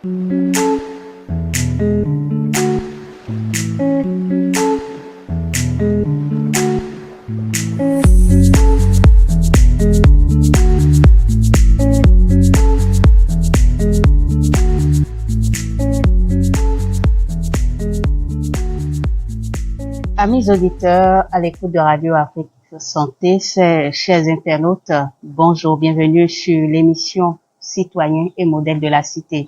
Amis auditeurs à l'écoute de Radio Afrique Santé, chers internautes, bonjour, bienvenue sur l'émission Citoyens et modèles de la cité.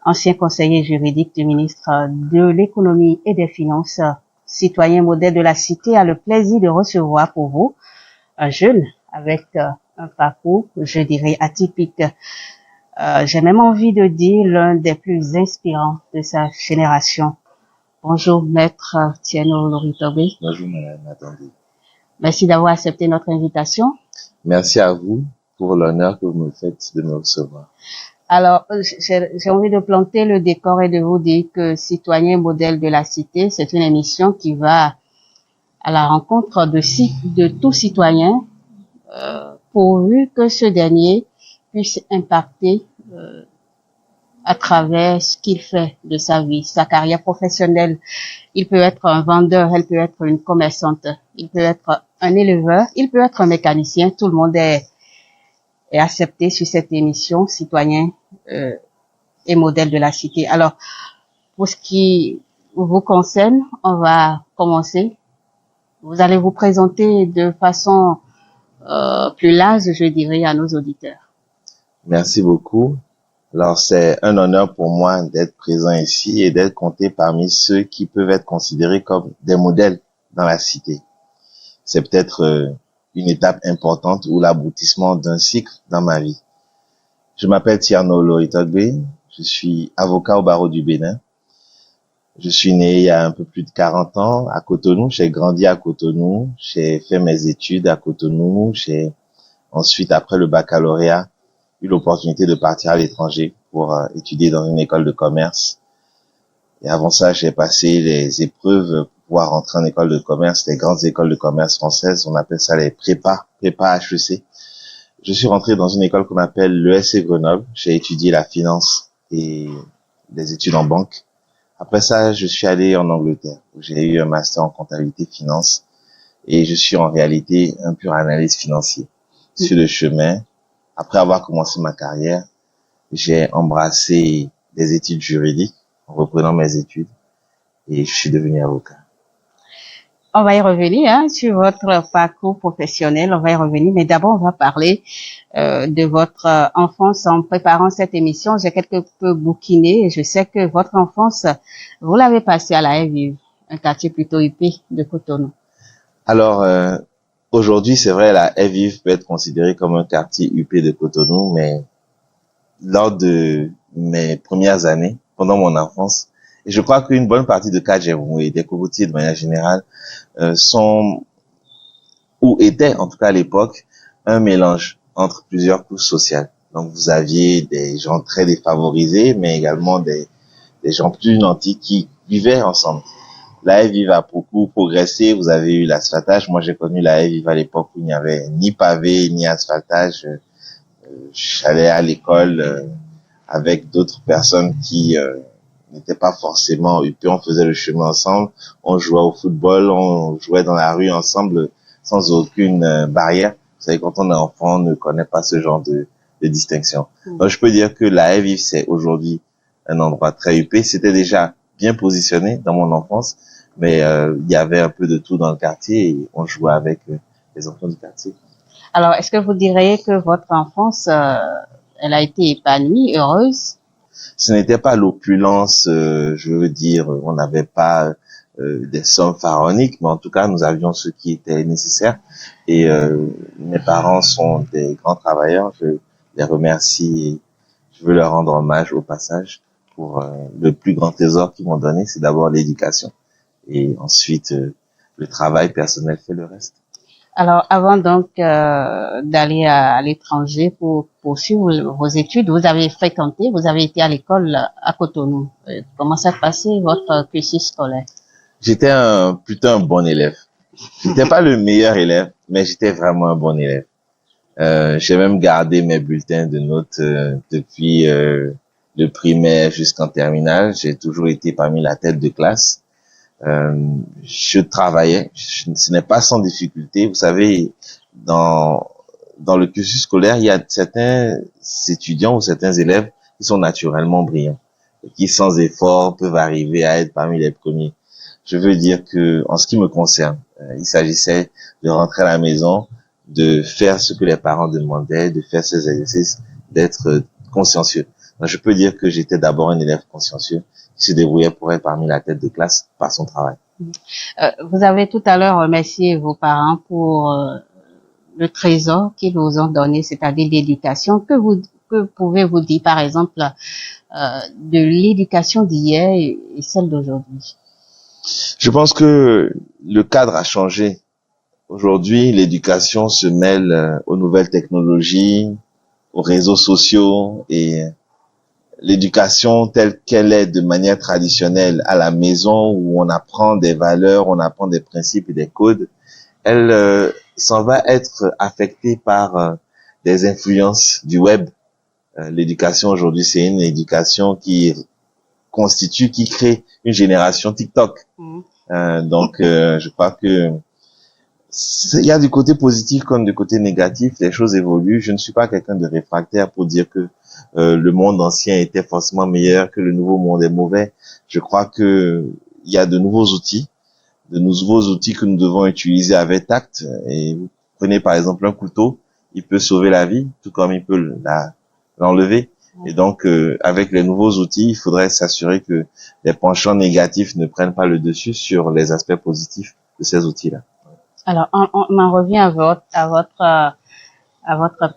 Ancien conseiller juridique du ministre de l'Économie et des Finances, Citoyen modèle de la cité a le plaisir de recevoir pour vous un jeune avec un parcours, je dirais, atypique. J'ai même envie de dire l'un des plus inspirants de sa génération. Bonjour, Maître Tieno Loritobe. Bonjour, Madame Attendez. Merci d'avoir accepté notre invitation. Merci à vous pour l'honneur que vous me faites de me recevoir. Alors, j'ai envie de planter le décor et de vous dire que Citoyen modèle de la cité, c'est une émission qui va à la rencontre de tout citoyen, pourvu que ce dernier puisse impacter à travers ce qu'il fait de sa vie, sa carrière professionnelle. Il peut être un vendeur, elle peut être une commerçante, il peut être un éleveur, il peut être un mécanicien. Tout le monde est accepté sur cette émission Citoyen et modèle de la cité. Alors, pour ce qui vous concerne, on va commencer. Vous allez vous présenter de façon plus large, je dirais, à nos auditeurs. Merci beaucoup. Alors, c'est un honneur pour moi d'être présent ici et d'être compté parmi ceux qui peuvent être considérés comme des modèles dans la cité. C'est peut-être une étape importante ou l'aboutissement d'un cycle dans ma vie. Je m'appelle Tiano Loritobe, je suis avocat au barreau du Bénin. Je suis né il y a un peu plus de 40 ans à Cotonou, j'ai grandi à Cotonou, j'ai fait mes études à Cotonou, j'ai ensuite, après le baccalauréat, eu l'opportunité de partir à l'étranger pour étudier dans une école de commerce. Et avant ça, j'ai passé les épreuves pour pouvoir rentrer en école de commerce, les grandes écoles de commerce françaises, on appelle ça les prépa HEC. Je suis rentré dans une école qu'on appelle l'ESC Grenoble. J'ai étudié la finance et des études en banque. Après ça, je suis allé en Angleterre, où j'ai eu un master en comptabilité finance et je suis en réalité un pur analyste financier. Sur le chemin, après avoir commencé ma carrière, j'ai embrassé des études juridiques en reprenant mes études et je suis devenu avocat. On va y revenir sur votre parcours professionnel, on va y revenir, mais d'abord on va parler de votre enfance. En préparant cette émission, j'ai quelque peu bouquiné et je sais que votre enfance, vous l'avez passée à la Haye-Vive, un quartier plutôt huppé de Cotonou. Alors, aujourd'hui, c'est vrai, la Haye-Vive peut être considérée comme un quartier huppé de Cotonou, mais lors de mes premières années, pendant mon enfance, et je crois qu'une bonne partie de Kadjerou et des cocotiers de manière générale sont, ou étaient en tout cas à l'époque, un mélange entre plusieurs couches sociales. Donc vous aviez des gens très défavorisés, mais également des gens plus nantis qui vivaient ensemble. La Haye-Vive a beaucoup progressé, vous avez eu l'asphaltage. Moi j'ai connu la Haye-Vive à l'époque où il n'y avait ni pavé, ni asphaltage. J'allais à l'école avec d'autres personnes qui n'étaient pas forcément huppées, on faisait le chemin ensemble, on jouait au football, on jouait dans la rue ensemble sans aucune barrière. Vous savez, quand on est enfant, on ne connaît pas ce genre de distinction. Donc je peux dire que la Haye-Vive, c'est aujourd'hui un endroit très huppé. C'était déjà bien positionné dans mon enfance, mais il y avait un peu de tout dans le quartier et on jouait avec les enfants du quartier. Alors, est-ce que vous diriez que votre enfance, elle a été épanouie, heureuse? Ce n'était pas l'opulence, je veux dire, on n'avait pas des sommes pharaoniques, mais en tout cas, nous avions ce qui était nécessaire. Et mes parents sont des grands travailleurs, je les remercie et je veux leur rendre hommage au passage pour le plus grand trésor qu'ils m'ont donné, c'est d'abord l'éducation. Et ensuite, le travail personnel fait le reste. Alors, avant donc d'aller à l'étranger pour poursuivre vos études, vous avez été à l'école à Cotonou. Comment ça se passait votre cursus scolaire? J'étais plutôt un bon élève. J'étais pas le meilleur élève, mais j'étais vraiment un bon élève. J'ai même gardé mes bulletins de notes depuis de primaire jusqu'en terminale. J'ai toujours été parmi la tête de classe. Je travaillais. Ce n'est pas sans difficulté. Vous savez, dans le cursus scolaire, il y a certains étudiants ou certains élèves qui sont naturellement brillants et qui, sans effort, peuvent arriver à être parmi les premiers. Je veux dire que, en ce qui me concerne, il s'agissait de rentrer à la maison, de faire ce que les parents demandaient, de faire ces exercices, d'être consciencieux. Donc, je peux dire que j'étais d'abord un élève consciencieux qui se débrouillait pour être parmi la tête de classe par son travail. Vous avez tout à l'heure remercié vos parents pour le trésor qu'ils vous ont donné, c'est-à-dire l'éducation. Que pouvez-vous dire, par exemple, de l'éducation d'hier et celle d'aujourd'hui? Je pense que le cadre a changé. Aujourd'hui, l'éducation se mêle aux nouvelles technologies, aux réseaux sociaux, et l'éducation telle qu'elle est de manière traditionnelle à la maison, où on apprend des valeurs, on apprend des principes et des codes, elle s'en va être affectée par des influences du web. L'éducation aujourd'hui, c'est une éducation qui crée une génération TikTok. Donc, je crois que il y a du côté positif comme du côté négatif. Les choses évoluent. Je ne suis pas quelqu'un de réfractaire pour dire que le monde ancien était forcément meilleur, que le nouveau monde est mauvais. Je crois que il y a de nouveaux outils que nous devons utiliser avec tact. Et vous prenez par exemple un couteau, il peut sauver la vie, tout comme il peut l'enlever. Et donc, avec les nouveaux outils, il faudrait s'assurer que les penchants négatifs ne prennent pas le dessus sur les aspects positifs de ces outils-là. Alors, on en revient à votre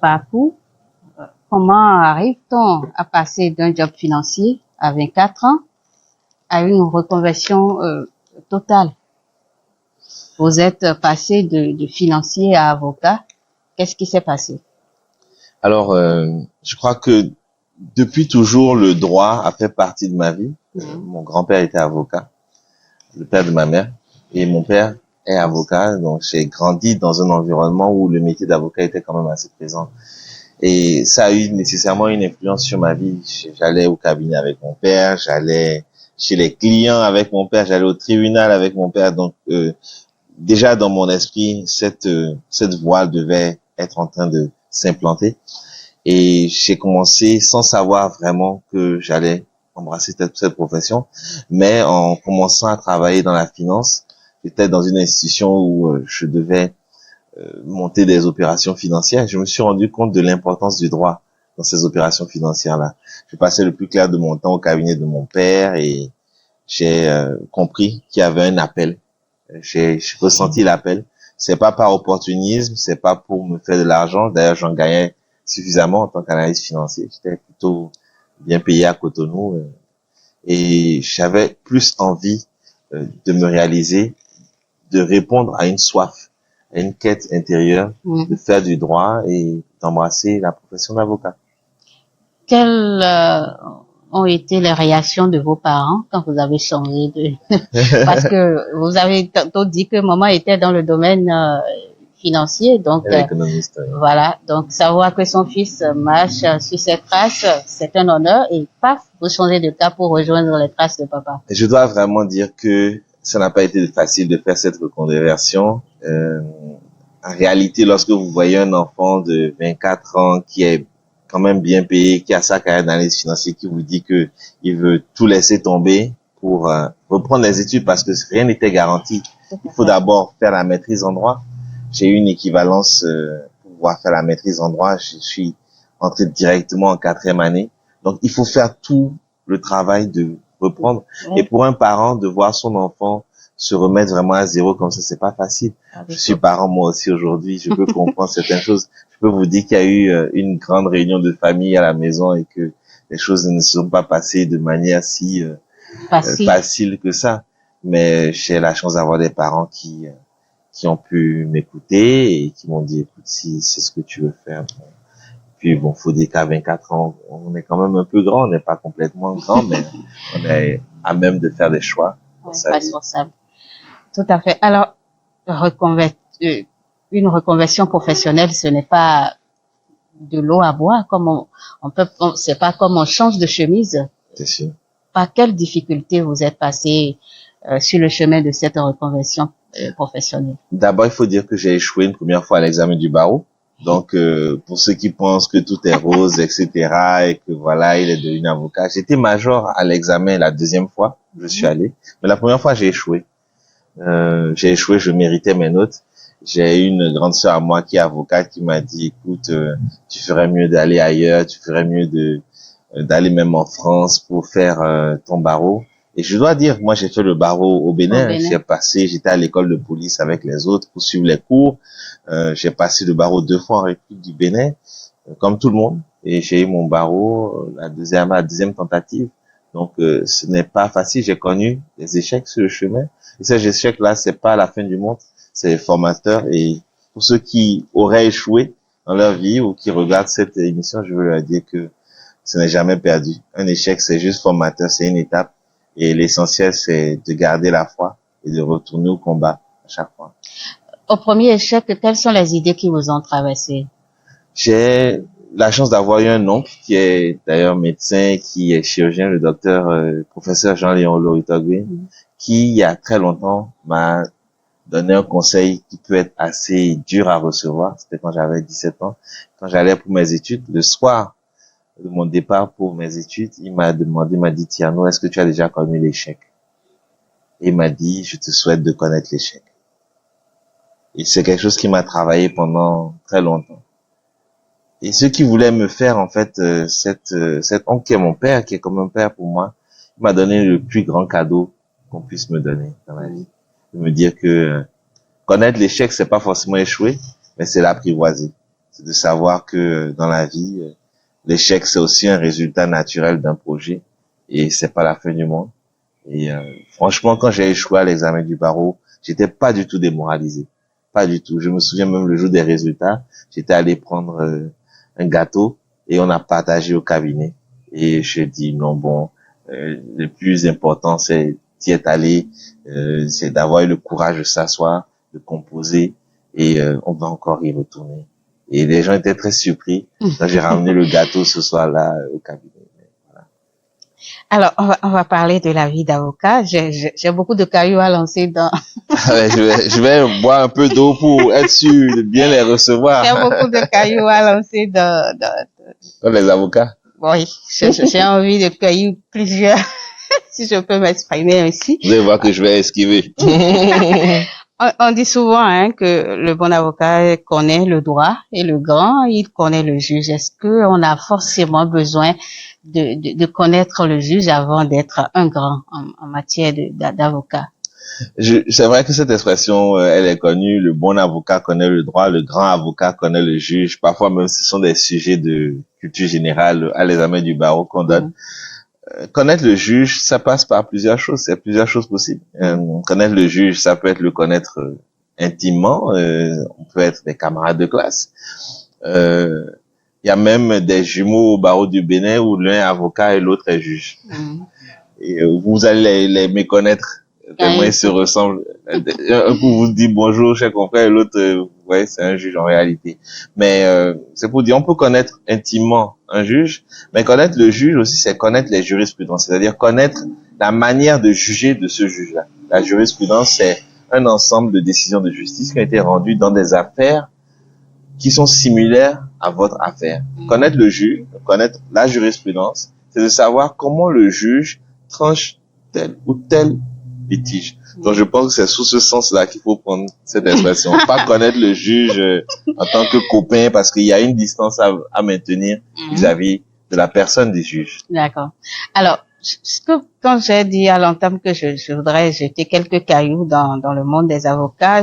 parcours. Comment arrive-t-on à passer d'un job financier à 24 ans à une reconversion totale? Vous êtes passé de financier à avocat. Qu'est-ce qui s'est passé? Alors, je crois que depuis toujours, le droit a fait partie de ma vie. Mon grand-père était avocat, le père de ma mère, et mon père est avocat. Donc, j'ai grandi dans un environnement où le métier d'avocat était quand même assez présent. Et ça a eu nécessairement une influence sur ma vie. J'allais au cabinet avec mon père, j'allais chez les clients avec mon père, j'allais au tribunal avec mon père. Donc, déjà dans mon esprit, cette voie devait être en train de s'implanter. Et j'ai commencé sans savoir vraiment que j'allais embrasser cette profession. Mais en commençant à travailler dans la finance, j'étais dans une institution où je devais monter des opérations financières. Je me suis rendu compte de l'importance du droit dans ces opérations financières-là. Je passais le plus clair de mon temps au cabinet de mon père et j'ai compris qu'il y avait un appel. J'ai ressenti l'appel. C'est pas par opportunisme, c'est pas pour me faire de l'argent. D'ailleurs, j'en gagnais suffisamment en tant qu'analyste financier. J'étais plutôt bien payé à Cotonou et j'avais plus envie de me réaliser, de répondre à une soif, à une quête intérieure, de faire du droit et d'embrasser la profession d'avocat. Quelles ont été les réactions de vos parents quand vous avez changé parce que vous avez tantôt dit que maman était dans le domaine financier, donc économiste, voilà, donc savoir que son fils marche sur ses traces, c'est un honneur, et paf, vous changez de cap pour rejoindre les traces de papa. Et je dois vraiment dire que ça n'a pas été facile de faire cette reconversion. En réalité, lorsque vous voyez un enfant de 24 ans qui est quand même bien payé, qui a sa carrière d'analyste financier, qui vous dit que il veut tout laisser tomber pour reprendre les études parce que rien n'était garanti. Il faut d'abord faire la maîtrise en droit. J'ai eu une équivalence pour pouvoir faire la maîtrise en droit. Je suis entré directement en 4e année. Donc, il faut faire tout le travail de reprendre. Et pour un parent, de voir son enfant se remettre vraiment à zéro comme ça, c'est pas facile. Je suis parent moi aussi aujourd'hui. Je peux comprendre certaines choses. Je peux vous dire qu'il y a eu une grande réunion de famille à la maison et que les choses ne se sont pas passées de manière si facile que ça. Mais j'ai la chance d'avoir des parents qui ont pu m'écouter et qui m'ont dit, écoute, si c'est ce que tu veux faire. Bon. Puis bon, faut dire qu'à 24 ans, on est quand même un peu grand, on n'est pas complètement grand, mais on est à même de faire des choix. Responsable. Tout à fait. Alors, une reconversion professionnelle, ce n'est pas de l'eau à boire, comme c'est pas comme on change de chemise. C'est sûr. Par quelles difficultés vous êtes passé sur le chemin de cette reconversion professionnelle? D'abord, il faut dire que j'ai échoué une première fois à l'examen du barreau. Donc, pour ceux qui pensent que tout est rose, etc., et que voilà, il est devenu avocat, j'étais major à l'examen la deuxième fois, je suis allé. Mais la première fois, j'ai échoué. Je méritais mes notes. J'ai une grande sœur à moi qui est avocate qui m'a dit, écoute, tu ferais mieux d'aller ailleurs, tu ferais mieux d'aller même en France pour faire ton barreau. Et je dois dire, moi j'ai fait le barreau au Bénin. J'étais à l'école de police avec les autres pour suivre les cours. J'ai passé le barreau 2 fois en République du Bénin, comme tout le monde. Et j'ai eu mon barreau la deuxième tentative. Donc ce n'est pas facile. J'ai connu des échecs sur le chemin. Et ces échecs-là, c'est pas la fin du monde. C'est formateur. Et pour ceux qui auraient échoué dans leur vie ou qui regardent cette émission, je veux leur dire que ce n'est jamais perdu. Un échec, c'est juste formateur, c'est une étape. Et l'essentiel, c'est de garder la foi et de retourner au combat à chaque fois. Au premier échec, quelles sont les idées qui vous ont traversé? J'ai la chance d'avoir eu un oncle qui est d'ailleurs médecin, qui est chirurgien, le docteur, professeur Jean-Léon Loritogwe, qui, il y a très longtemps, m'a donné un conseil qui peut être assez dur à recevoir. C'était quand j'avais 17 ans. Quand j'allais pour mes études, le soir de mon départ pour mes études, il m'a dit, Tiano, est-ce que tu as déjà connu l'échec? Et il m'a dit, je te souhaite de connaître l'échec. Et c'est quelque chose qui m'a travaillé pendant très longtemps. Et ce qui voulait me faire, en fait, cet oncle qui est mon père, qui est comme un père pour moi, il m'a donné le plus grand cadeau qu'on puisse me donner dans la vie. De me dire que connaître l'échec, c'est pas forcément échouer, mais c'est l'apprivoiser. C'est de savoir que dans la vie, l'échec, c'est aussi un résultat naturel d'un projet et c'est pas la fin du monde. Et franchement, quand j'ai échoué à l'examen du barreau, j'étais pas du tout démoralisé. Pas du tout. Je me souviens même le jour des résultats, j'étais allé prendre un gâteau et on a partagé au cabinet. Et je dis non, bon, le plus important, c'est d'y être allé, c'est d'avoir eu le courage de s'asseoir, de composer et on va encore y retourner. Et les gens étaient très surpris quand j'ai ramené le gâteau ce soir-là au cabinet. Voilà. Alors, on va parler de la vie d'avocat. J'ai beaucoup de cailloux à lancer dans... je vais boire un peu d'eau pour être sûr de bien les recevoir. J'ai beaucoup de cailloux à lancer Comme les avocats. Oui, j'ai envie de cueillir plusieurs, si je peux m'exprimer ainsi. Vous allez voir que je vais esquiver. On dit souvent que le bon avocat connaît le droit et le grand, il connaît le juge. Est-ce que on a forcément besoin de connaître le juge avant d'être un grand en matière d'avocat? C'est vrai que cette expression, elle est connue. Le bon avocat connaît le droit, le grand avocat connaît le juge. Parfois même, ce sont des sujets de culture générale à l'examen du barreau qu'on donne. Connaître le juge, ça passe par plusieurs choses. C'est plusieurs choses possibles. Connaître le juge, ça peut être le connaître intimement. On peut être des camarades de classe. Il y a même des jumeaux au barreau du Bénin où l'un est avocat et l'autre est juge. Et vous allez les méconnaître tellement ils se ressemblent. Un coup vous dit bonjour cher confrère et l'autre ouais c'est un juge en réalité. Mais c'est pour dire on peut connaître intimement un juge, mais connaître le juge aussi c'est connaître les jurisprudences, c'est-à-dire connaître la manière de juger de ce juge-là. La jurisprudence c'est un ensemble de décisions de justice qui ont été rendues dans des affaires qui sont similaires à votre affaire. Connaître le juge, connaître la jurisprudence, c'est de savoir comment le juge tranche tel ou tel litige. Donc je pense que c'est sous ce sens-là qu'il faut prendre cette expression. Pas connaître le juge en tant que copain parce qu'il y a une distance à maintenir vis-à-vis de la personne du juge. D'accord. Alors, quand j'ai dit à l'entame que je voudrais jeter quelques cailloux dans le monde des avocats,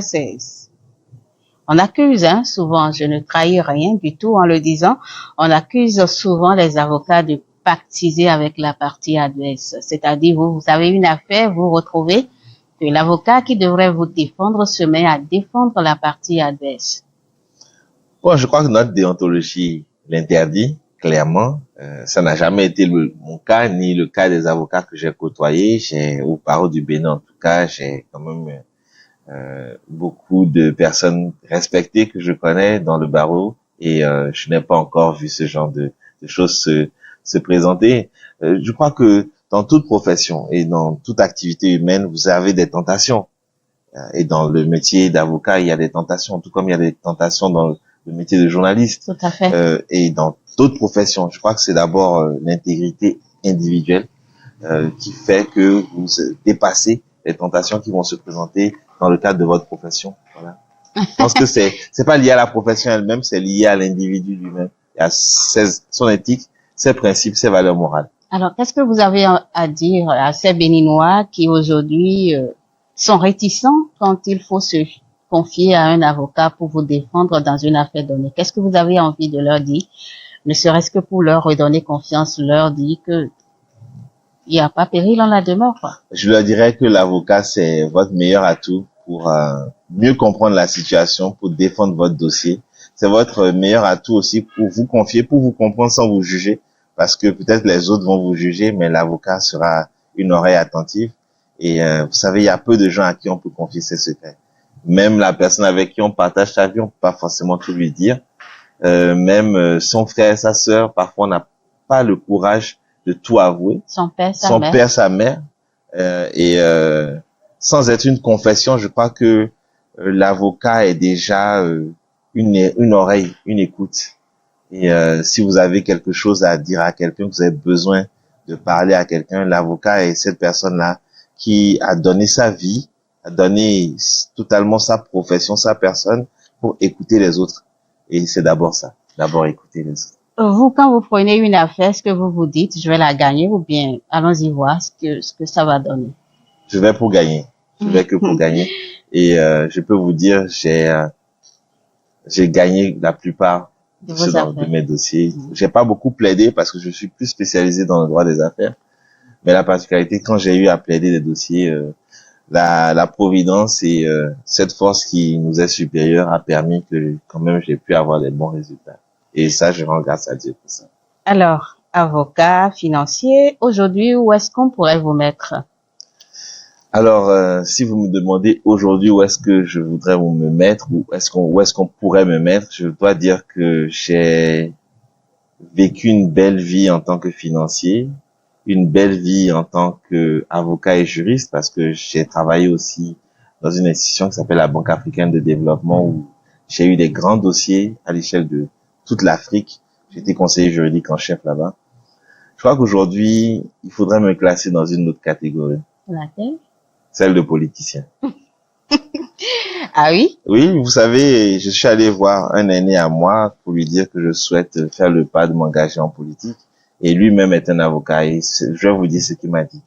on accuse souvent, je ne trahis rien du tout en le disant, on accuse souvent les avocats de pactiser avec la partie adverse. C'est-à-dire, vous avez une affaire, vous retrouvez que l'avocat qui devrait vous défendre se met à défendre la partie adverse. Bon, je crois que notre déontologie l'interdit, clairement. Ça n'a jamais été mon cas, ni le cas des avocats que j'ai côtoyés. Au barreau du Bénin, en tout cas, j'ai quand même beaucoup de personnes respectées que je connais dans le barreau Et je n'ai pas encore vu ce genre de choses se présenter. Je crois que dans toute profession et dans toute activité humaine, vous avez des tentations. Et dans le métier d'avocat, il y a des tentations, tout comme il y a des tentations dans le métier de journaliste. Tout à fait. Et dans d'autres professions, je crois que c'est d'abord l'intégrité individuelle qui fait que vous dépassez les tentations qui vont se présenter dans le cadre de votre profession. Voilà. Je pense que c'est pas lié à la profession elle-même, c'est lié à l'individu lui-même, et à son éthique, ses principes, ses valeurs morales. Alors, qu'est-ce que vous avez à dire à ces Béninois qui aujourd'hui sont réticents quand il faut se confier à un avocat pour vous défendre dans une affaire donnée? Qu'est-ce que vous avez envie de leur dire, ne serait-ce que pour leur redonner confiance, leur dire que il n'y a pas péril en la demeure, quoi? Je leur dirais que l'avocat, c'est votre meilleur atout pour mieux comprendre la situation, pour défendre votre dossier. C'est votre meilleur atout aussi pour vous confier, pour vous comprendre sans vous juger, parce que peut-être les autres vont vous juger, mais l'avocat sera une oreille attentive. Et vous savez, il y a peu de gens à qui on peut confier ses secrets. Même la personne avec qui on partage sa vie, on peut pas forcément tout lui dire. Même son frère, sa sœur, parfois on n'a pas le courage de tout avouer. Son père, sa mère. Sans être une confession, je crois que l'avocat est déjà une oreille, une écoute. Et si vous avez quelque chose à dire à quelqu'un, que vous avez besoin de parler à quelqu'un, l'avocat est cette personne-là qui a donné sa vie, a donné totalement sa profession, sa personne pour écouter les autres. Et c'est d'abord ça, d'abord écouter les autres. Vous, quand vous prenez une affaire, est-ce que vous vous dites, je vais la gagner, ou bien allons-y voir ce que ça va donner? Je vais pour gagner. Je vais que pour gagner. Et je peux vous dire, j'ai gagné la plupart de mes dossiers. J'ai pas beaucoup plaidé parce que je suis plus spécialisé dans le droit des affaires. Mais la particularité, quand j'ai eu à plaider des dossiers, la providence et cette force qui nous est supérieure a permis que quand même j'ai pu avoir des bons résultats. Et ça, je rends grâce à Dieu pour ça. Alors, avocat, financier, aujourd'hui, où est-ce qu'on pourrait vous mettre? Alors, si vous me demandez aujourd'hui où est-ce que je voudrais me mettre, où est-ce qu'on pourrait me mettre, je dois dire que j'ai vécu une belle vie en tant que financier, une belle vie en tant que avocat et juriste, parce que j'ai travaillé aussi dans une institution qui s'appelle la Banque africaine de développement, où j'ai eu des grands dossiers à l'échelle de toute l'Afrique. J'étais conseiller juridique en chef là-bas. Je crois qu'aujourd'hui, il faudrait me classer dans une autre catégorie. Laquelle? Celle de politicien. Ah oui? Oui, vous savez, je suis allé voir un aîné à moi pour lui dire que je souhaite faire le pas de m'engager en politique. Et lui-même est un avocat. Et je vais vous dire ce qu'il m'a dit.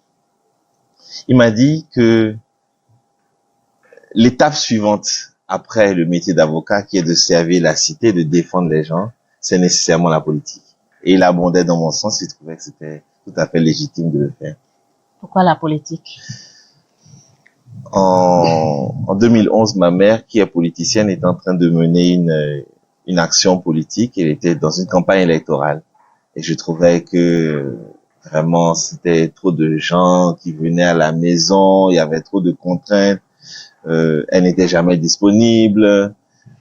Il m'a dit que l'étape suivante après le métier d'avocat, qui est de servir la cité, de défendre les gens, c'est nécessairement la politique. Et il abondait dans mon sens, il trouvait que c'était tout à fait légitime de le faire. Pourquoi la politique? En 2011, ma mère, qui est politicienne, est en train de mener une action politique. Elle était dans une campagne électorale. Et je trouvais que vraiment, c'était trop de gens qui venaient à la maison. Il y avait trop de contraintes. Elle n'était jamais disponible.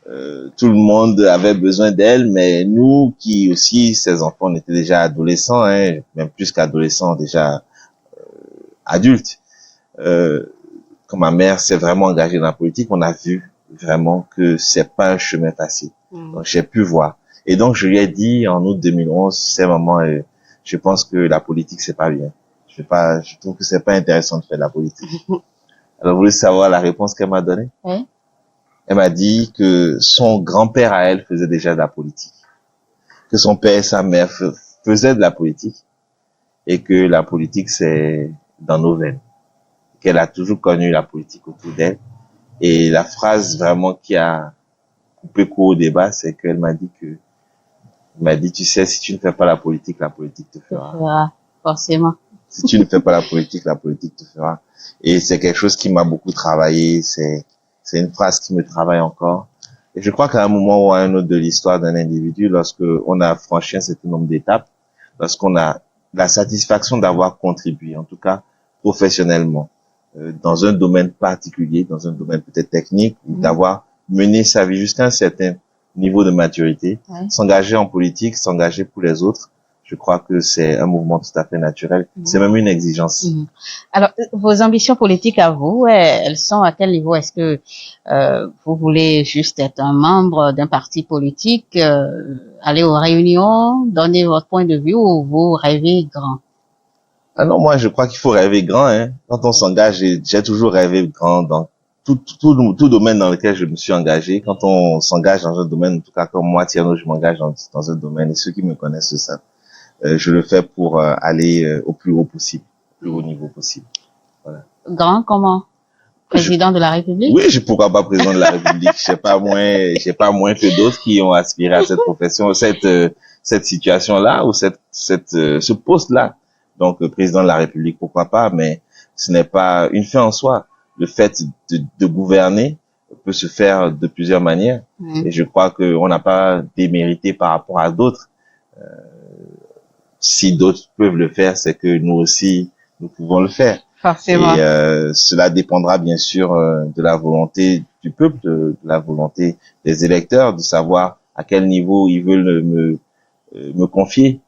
Tout le monde avait besoin d'elle. Mais nous, qui aussi, ces enfants, on était déjà adolescents, hein, même plus qu'adolescents, déjà adultes. Quand ma mère s'est vraiment engagée dans la politique, on a vu vraiment que c'est pas un chemin facile. Donc j'ai pu voir. Et donc je lui ai dit en août 2011, c'est maman, je pense que la politique c'est pas bien. Je trouve que c'est pas intéressant de faire de la politique. Alors vous voulez savoir la réponse qu'elle m'a donnée? Oui. Elle m'a dit que son grand-père à elle faisait déjà de la politique, que son père et sa mère faisaient de la politique, et que la politique c'est dans nos veines. Qu'elle a toujours connu la politique autour d'elle. Et la phrase vraiment qui a coupé court au débat, c'est qu'elle m'a dit tu sais, si tu ne fais pas la politique te fera. Forcément. Si tu ne fais pas la politique te fera. Et c'est quelque chose qui m'a beaucoup travaillé. C'est une phrase qui me travaille encore. Et je crois qu'à un moment ou à un autre de l'histoire d'un individu, lorsque on a franchi un certain nombre d'étapes, lorsqu'on a la satisfaction d'avoir contribué, en tout cas professionnellement, dans un domaine particulier, dans un domaine peut-être technique, ou d'avoir mené sa vie jusqu'à un certain niveau de maturité, Ouais. s'engager en politique, s'engager pour les autres. Je crois que c'est un mouvement tout à fait naturel. C'est même une exigence. Alors, vos ambitions politiques à vous, elles sont à quel niveau? Est-ce que vous voulez juste être un membre d'un parti politique, aller aux réunions, donner votre point de vue, ou vous rêvez grand? Ah non, moi je crois qu'il faut rêver grand. Hein. Quand on s'engage, j'ai toujours rêvé grand dans tout domaine dans lequel je me suis engagé. Quand on s'engage dans un domaine, en tout cas comme moi, Thierno, je m'engage dans un domaine, et ceux qui me connaissent le savent. Je le fais pour aller au plus haut possible, au plus haut niveau possible. Voilà. Grand comment? Président de la République? Oui, pourquoi pas président de la République. J'ai pas moins que d'autres qui ont aspiré à cette profession, cette situation-là ou ce poste-là. Donc, président de la République, pourquoi pas, mais ce n'est pas une fin en soi. Le fait de gouverner peut se faire de plusieurs manières. Et je crois qu'on n'a pas démérité par rapport à d'autres. Si d'autres peuvent le faire, c'est que nous aussi, nous pouvons le faire. Forcément. Et cela dépendra bien sûr de la volonté du peuple, de la volonté des électeurs, de savoir à quel niveau ils veulent me confier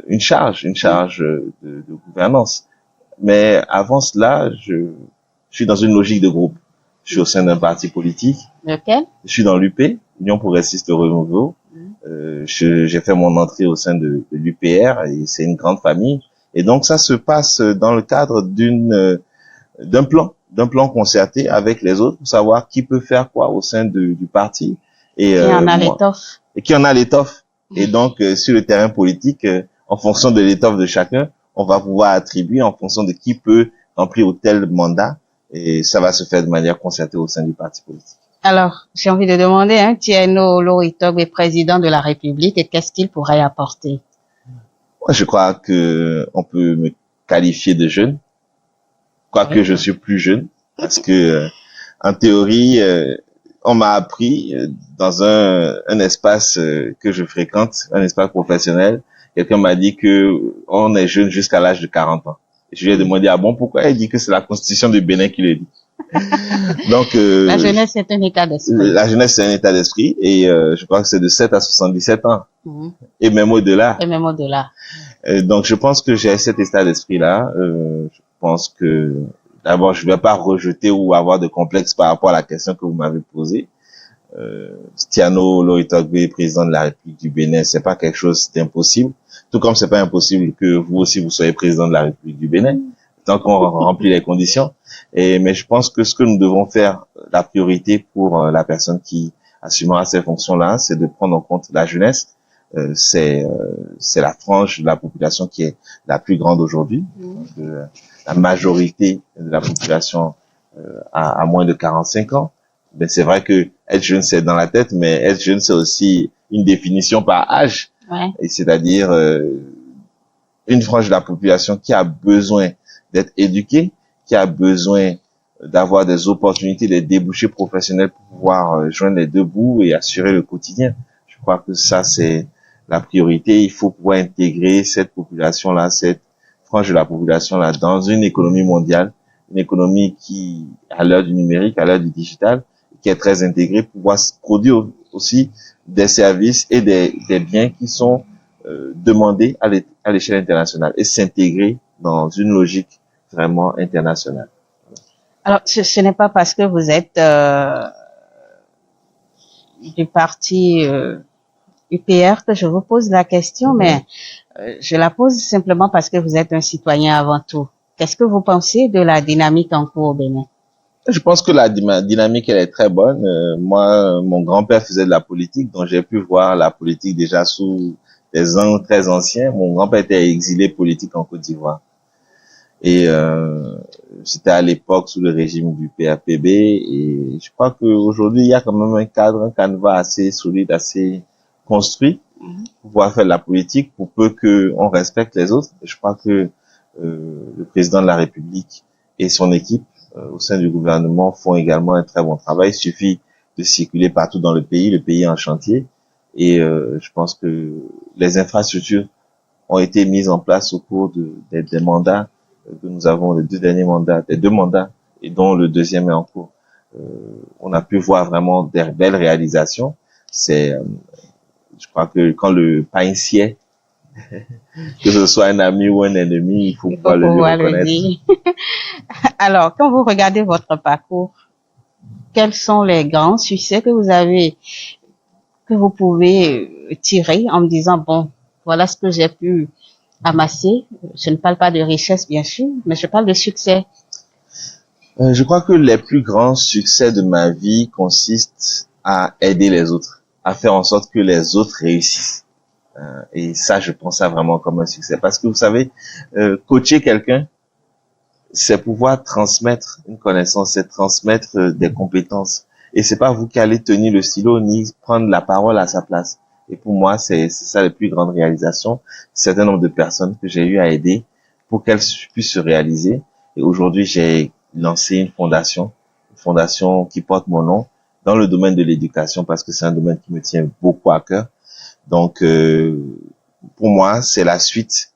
une charge de gouvernance. Mais avant cela, je suis dans une logique de groupe. Je suis au sein d'un parti politique. Lequel? Je suis dans l'UP, Union progressiste renouveau. J'ai fait mon entrée au sein de l'UPR et c'est une grande famille. Et donc ça se passe dans le cadre d'un plan concerté avec les autres pour savoir qui peut faire quoi au sein du parti. Et qui en a l'étoffe. Et qui en a l'étoffe. Et donc sur le terrain politique, en fonction de l'étoffe de chacun, on va pouvoir attribuer en fonction de qui peut remplir tel mandat. Et ça va se faire de manière concertée au sein du parti politique. Alors, j'ai envie de demander, Thierno Loritogbe est président de la République, et qu'est-ce qu'il pourrait apporter? Moi, je crois que on peut me qualifier de jeune, quoique je suis plus jeune, parce que en théorie, on m'a appris dans un espace que je fréquente, un espace professionnel, quelqu'un m'a dit que on est jeune jusqu'à l'âge de 40 ans. Je lui ai demandé, ah bon, pourquoi? Il dit que c'est la constitution du Bénin qui le dit. Donc, la jeunesse c'est un état d'esprit. La jeunesse c'est un état d'esprit et je crois que c'est de 7 à 77 ans. Et même au-delà. Et même au-delà. Donc, je pense que j'ai cet état d'esprit-là. Je pense que, d'abord, je ne vais pas rejeter ou avoir de complexe par rapport à la question que vous m'avez posée. Thierno Loritogbe, président de la République du Bénin, c'est pas quelque chose d'impossible. Tout comme c'est pas impossible que vous aussi vous soyez président de la République du Bénin, tant qu'on remplit les conditions. Mais je pense que ce que nous devons faire, la priorité pour la personne qui assumera ces fonctions-là, c'est de prendre en compte la jeunesse. C'est la frange de la population qui est la plus grande aujourd'hui. La majorité de la population a moins de 45 ans. Ben c'est vrai que être jeune c'est dans la tête, mais être jeune c'est aussi une définition par âge. Ouais. Et c'est-à-dire une frange de la population qui a besoin d'être éduquée, qui a besoin d'avoir des opportunités, des débouchés professionnels pour pouvoir joindre les deux bouts et assurer le quotidien. Je crois que ça c'est la priorité. Il faut pouvoir intégrer cette population-là, cette frange de la population-là dans une économie mondiale, une économie qui, à l'heure du numérique, à l'heure du digital, qui est très intégrée pour pouvoir produire aussi des services et des biens qui sont demandés à l'échelle internationale et s'intégrer dans une logique vraiment internationale. Alors, ce n'est pas parce que vous êtes du parti UPR que je vous pose la question, mais je la pose simplement parce que vous êtes un citoyen avant tout. Qu'est-ce que vous pensez de la dynamique en cours au Bénin? Je pense que la dynamique, elle est très bonne. Moi, mon grand-père faisait de la politique, donc j'ai pu voir la politique déjà sous des angles très anciens. Mon grand-père était exilé politique en Côte d'Ivoire. Et c'était à l'époque sous le régime du PAPB. Et je crois qu'aujourd'hui, il y a quand même un cadre, un canevas assez solide, assez construit pour pouvoir faire de la politique, pour peu qu'on respecte les autres. Et je crois que le président de la République et son équipe au sein du gouvernement font également un très bon travail. Il suffit de circuler partout dans le pays est en chantier. Et je pense que les infrastructures ont été mises en place au cours des mandats que nous avons, les deux mandats, et dont le deuxième est en cours. On a pu voir vraiment des belles réalisations. Je crois que quand le pain sied, que ce soit un ami ou un ennemi, il faut pouvoir le lui reconnaître. Alors, quand vous regardez votre parcours, quels sont les grands succès que vous avez, que vous pouvez tirer en me disant, bon, voilà ce que j'ai pu amasser. Je ne parle pas de richesse, bien sûr, mais je parle de succès. Je crois que les plus grands succès de ma vie consistent à aider les autres, à faire en sorte que les autres réussissent. Et ça, je pense ça vraiment comme un succès. Parce que vous savez, coacher quelqu'un, c'est pouvoir transmettre une connaissance, c'est transmettre des compétences. Et c'est pas vous qui allez tenir le stylo ni prendre la parole à sa place. Et pour moi, c'est ça les plus grandes réalisations. Certain nombre de personnes que j'ai eu à aider pour qu'elles puissent se réaliser. Et aujourd'hui, j'ai lancé une fondation qui porte mon nom dans le domaine de l'éducation parce que c'est un domaine qui me tient beaucoup à cœur. Donc, pour moi, c'est la suite.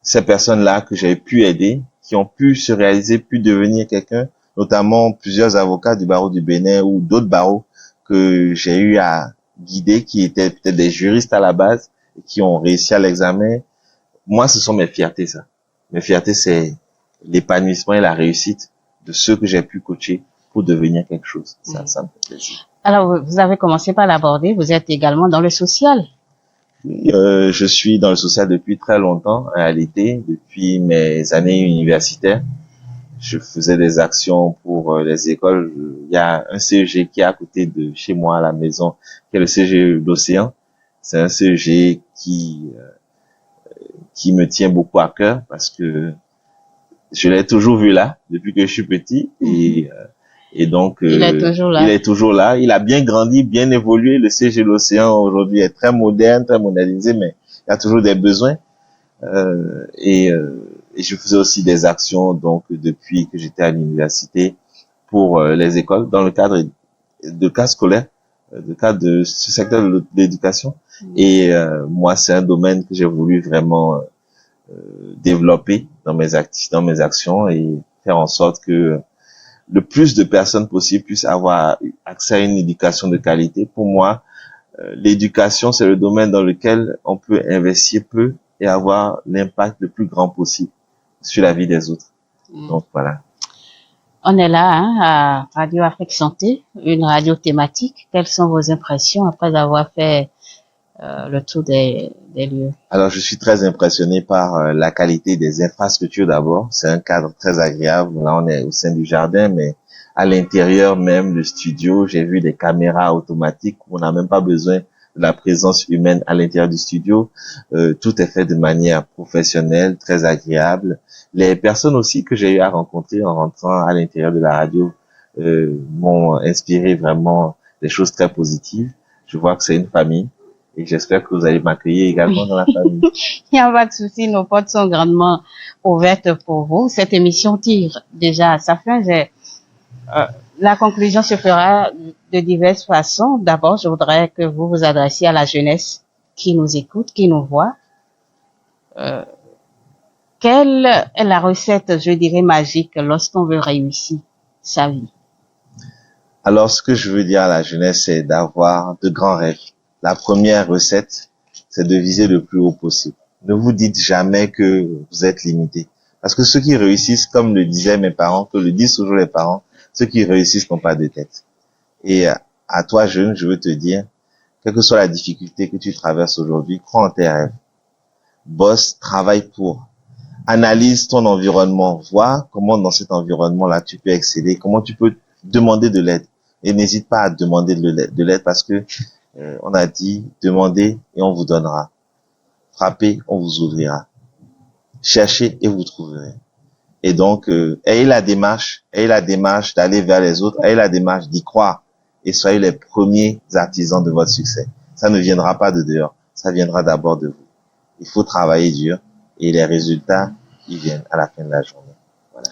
Ces personnes-là que j'ai pu aider, qui ont pu se réaliser, pu devenir quelqu'un, notamment plusieurs avocats du barreau du Bénin ou d'autres barreaux que j'ai eu à guider, qui étaient peut-être des juristes à la base, et qui ont réussi à l'examen. Moi, ce sont mes fiertés, ça. Mes fiertés, c'est l'épanouissement et la réussite de ceux que j'ai pu coacher pour devenir quelque chose. Ça me fait plaisir. Alors, vous avez commencé par l'aborder, vous êtes également dans le social. Je suis dans le social depuis très longtemps, en réalité, depuis mes années universitaires. Je faisais des actions pour les écoles. Il y a un CEG qui est à côté de chez moi à la maison, qui est le CEG d'Océan. C'est un CEG qui me tient beaucoup à cœur parce que je l'ai toujours vu là depuis que je suis petit et donc il est toujours là. Il est toujours là. Il a bien grandi, bien évolué. Le CEG de l'Océan aujourd'hui est très moderne, très modernisé, mais il y a toujours des besoins. Et je faisais aussi des actions donc depuis que j'étais à l'université pour les écoles dans le cadre de cas scolaires, de cas de ce secteur de l'éducation. Et moi, c'est un domaine que j'ai voulu vraiment développer dans mes actions et faire en sorte que le plus de personnes possible puissent avoir accès à une éducation de qualité. Pour moi, l'éducation, c'est le domaine dans lequel on peut investir peu et avoir l'impact le plus grand possible sur la vie des autres. Donc voilà. On est là à Radio Afrique Santé, une radio thématique. Quelles sont vos impressions après avoir fait le tour des lieux? Alors, je suis très impressionné par la qualité des infrastructures d'abord. C'est un cadre très agréable. Là, on est au sein du jardin, mais à l'intérieur même, le studio, j'ai vu des caméras automatiques où on n'a même pas besoin de la présence humaine à l'intérieur du studio. Tout est fait de manière professionnelle, très agréable. Les personnes aussi que j'ai eu à rencontrer en rentrant à l'intérieur de la radio m'ont inspiré vraiment des choses très positives. Je vois que c'est une famille. Et j'espère que vous allez m'accueillir également dans la famille. Il n'y a pas de souci, nos portes sont grandement ouvertes pour vous. Cette émission tire déjà à sa fin. La conclusion se fera de diverses façons. D'abord, je voudrais que vous vous adressiez à la jeunesse qui nous écoute, qui nous voit. Quelle est la recette, je dirais, magique lorsqu'on veut réussir sa vie? Alors, ce que je veux dire à la jeunesse, c'est d'avoir de grands rêves. La première recette, c'est de viser le plus haut possible. Ne vous dites jamais que vous êtes limité. Parce que ceux qui réussissent, comme le disaient mes parents, que le disent toujours les parents, ceux qui réussissent n'ont pas de tête. Et à toi, jeune, je veux te dire, quelle que soit la difficulté que tu traverses aujourd'hui, crois en tes rêves. Bosse, travaille pour. Analyse ton environnement. Vois comment dans cet environnement-là, tu peux exceller, comment tu peux demander de l'aide. Et n'hésite pas à demander de l'aide parce que on a dit, demandez et on vous donnera. Frappez, on vous ouvrira. Cherchez et vous trouverez. Et donc, ayez la démarche d'aller vers les autres, ayez la démarche d'y croire et soyez les premiers artisans de votre succès. Ça ne viendra pas de dehors, ça viendra d'abord de vous. Il faut travailler dur et les résultats, ils viennent à la fin de la journée. Voilà.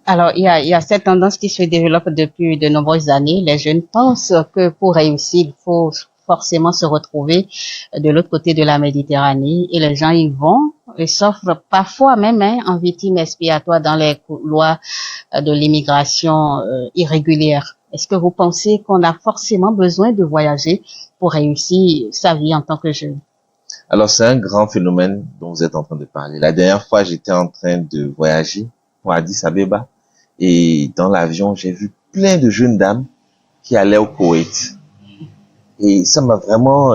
Alors, il y a cette tendance qui se développe depuis de nombreuses années. Les jeunes pensent que pour réussir, il faut forcément se retrouver de l'autre côté de la Méditerranée et les gens y vont et s'offrent parfois même en victime expiatoire dans les couloirs de l'immigration irrégulière. Est-ce que vous pensez qu'on a forcément besoin de voyager pour réussir sa vie en tant que jeune? Alors, c'est un grand phénomène dont vous êtes en train de parler. La dernière fois, j'étais en train de voyager pour Addis Abeba et dans l'avion, j'ai vu plein de jeunes dames qui allaient au Koweït. Et ça m'a vraiment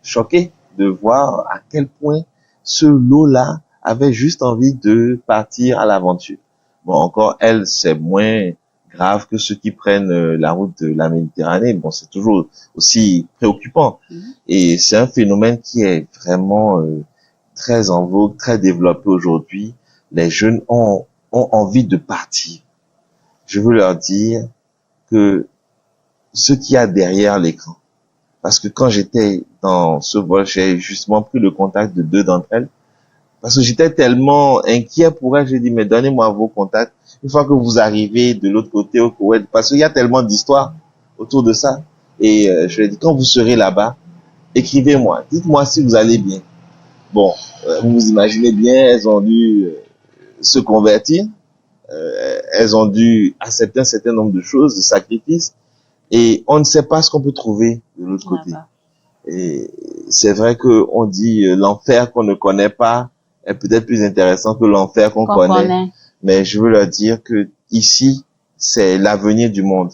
choqué de voir à quel point ce lot-là avait juste envie de partir à l'aventure. Bon, encore, elle, c'est moins grave que ceux qui prennent la route de la Méditerranée. Bon, c'est toujours aussi préoccupant. Et c'est un phénomène qui est vraiment très en vogue, très développé aujourd'hui. Les jeunes ont envie de partir. Je veux leur dire que ce qu'il y a derrière l'écran, parce que quand j'étais dans ce vol, j'ai justement pris le contact de 2 d'entre elles, parce que j'étais tellement inquiet pour elles, j'ai dit, mais donnez-moi vos contacts, une fois que vous arrivez de l'autre côté au Koweït, parce qu'il y a tellement d'histoires autour de ça, et je lui ai dit, quand vous serez là-bas, écrivez-moi, dites-moi si vous allez bien. Bon, vous vous imaginez bien, elles ont dû se convertir, elles ont dû accepter un certain nombre de choses, de sacrifices, et on ne sait pas ce qu'on peut trouver de l'autre côté. Et c'est vrai que on dit l'enfer qu'on ne connaît pas est peut-être plus intéressant que l'enfer qu'on connaît. Mais je veux leur dire que ici, c'est l'avenir du monde.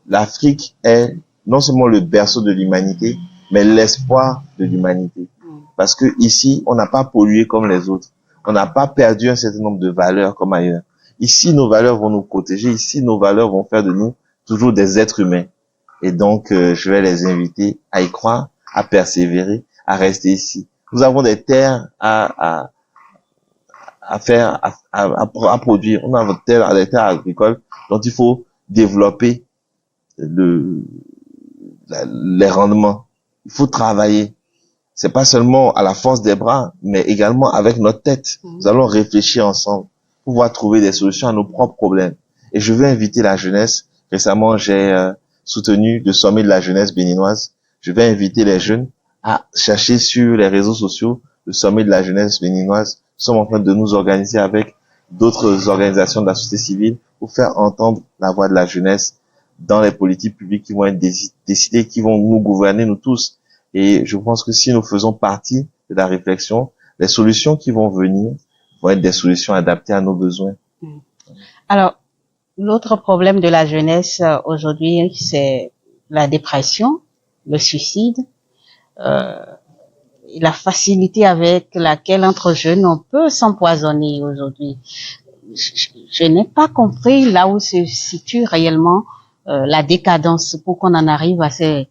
L'Afrique est non seulement le berceau de l'humanité, mais l'espoir de l'humanité. Parce que ici, on n'a pas pollué comme les autres. On n'a pas perdu un certain nombre de valeurs comme ailleurs. Ici, nos valeurs vont nous protéger. Ici, nos valeurs vont faire de nous toujours des êtres humains. Et donc, je vais les inviter à y croire, à persévérer, à rester ici. Nous avons des terres à produire. On a des terres agricoles dont il faut développer les rendements. Il faut travailler. C'est pas seulement à la force des bras, mais également avec notre tête. Nous allons réfléchir ensemble pour pouvoir trouver des solutions à nos propres problèmes. Et je veux inviter la jeunesse. Récemment, j'ai soutenu le sommet de la jeunesse béninoise. Je vais inviter les jeunes à chercher sur les réseaux sociaux le sommet de la jeunesse béninoise. Nous sommes en train de nous organiser avec d'autres organisations de la société civile pour faire entendre la voix de la jeunesse dans les politiques publiques qui vont être décidées, qui vont nous gouverner, nous tous. Et je pense que si nous faisons partie de la réflexion, les solutions qui vont venir vont être des solutions adaptées à nos besoins. Alors, l'autre problème de la jeunesse aujourd'hui, c'est la dépression, le suicide, la facilité avec laquelle entre jeunes on peut s'empoisonner aujourd'hui. Je n'ai pas compris là où se situe réellement la décadence pour qu'on en arrive à ces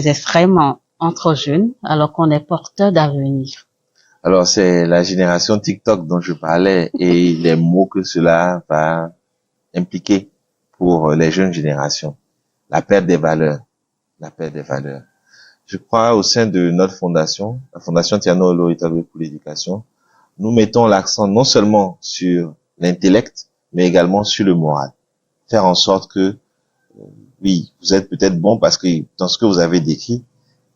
extrêmes entre jeunes alors qu'on est porteur d'avenir. Alors c'est la génération TikTok dont je parlais et les mots que cela va impliquer pour les jeunes générations. La perte des valeurs. La perte des valeurs. Je crois au sein de notre fondation, la Fondation Tiano Olo Itabe pour l'éducation, nous mettons l'accent non seulement sur l'intellect, mais également sur le moral. Faire en sorte que, oui, vous êtes peut-être bon parce que dans ce que vous avez décrit,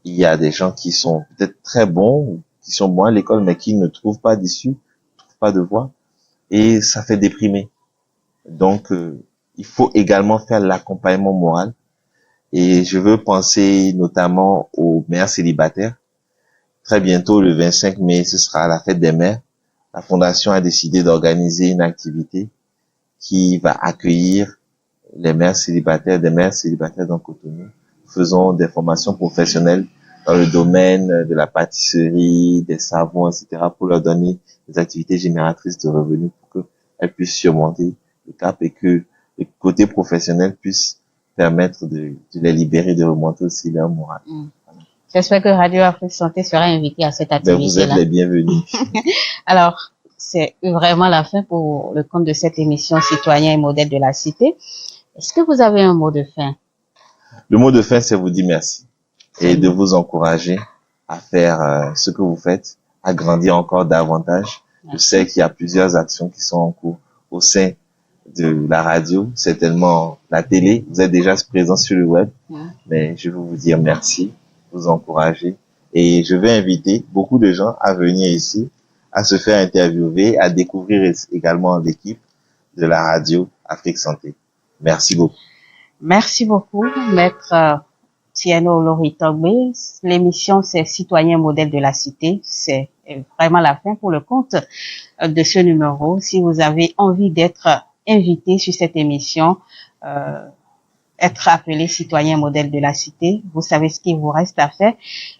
il y a des gens qui sont peut-être très bons, qui sont bons à l'école, mais qui ne trouvent pas d'issue, ne trouvent pas de voie, et ça fait déprimer. Donc, il faut également faire l'accompagnement moral. Et je veux penser notamment aux mères célibataires. Très bientôt, le 25 mai, ce sera la fête des mères. La Fondation a décidé d'organiser une activité qui va accueillir les mères célibataires, des mères célibataires dans Cotonou. Nous faisons des formations professionnelles dans le domaine de la pâtisserie, des savons, etc., pour leur donner des activités génératrices de revenus pour qu'elles puissent surmonter le cap et que le côté professionnel puisse permettre de les libérer, de remonter aussi leur morale. J'espère que Radio Afrique Santé sera invitée à cette activité-là. Vous êtes les bienvenus. Alors, c'est vraiment la fin pour le compte de cette émission Citoyens et modèles de la cité. Est-ce que vous avez un mot de fin? Le mot de fin, c'est vous dire merci et de vous encourager à faire ce que vous faites, à grandir encore davantage. Merci. Je sais qu'il y a plusieurs actions qui sont en cours au sein de la radio, certainement la télé. Vous êtes déjà présent sur le web, mais je veux vous dire merci, vous encourager. Et je vais inviter beaucoup de gens à venir ici, à se faire interviewer, à découvrir également l'équipe de la radio Afrique Santé. Merci beaucoup. Merci beaucoup, Maître Tieno Loritogbé. L'émission, c'est Citoyen modèle de la cité. C'est vraiment la fin pour le compte de ce numéro. Si vous avez envie d'être invité sur cette émission, être appelé citoyen modèle de la cité, vous savez ce qu'il vous reste à faire.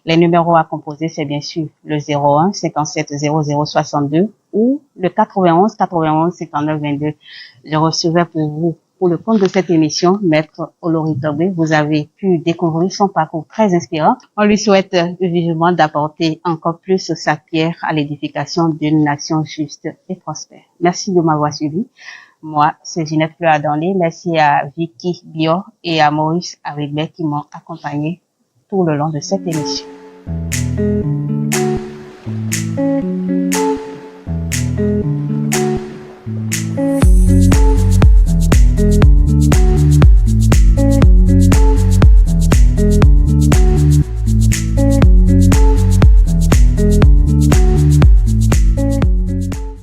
Les numéros à composer, c'est bien sûr le 01 57 00 62 ou le 91 91 59 22. Je recevais pour vous, pour le compte de cette émission, Maître Oloritogbé. Vous avez pu découvrir son parcours très inspirant. On lui souhaite vivement d'apporter encore plus sa pierre à l'édification d'une nation juste et prospère. Merci de m'avoir suivi. Moi, c'est Ginette Fleur-Adonlé. Merci à Vicky Bior et à Maurice Arribet qui m'ont accompagné tout le long de cette émission.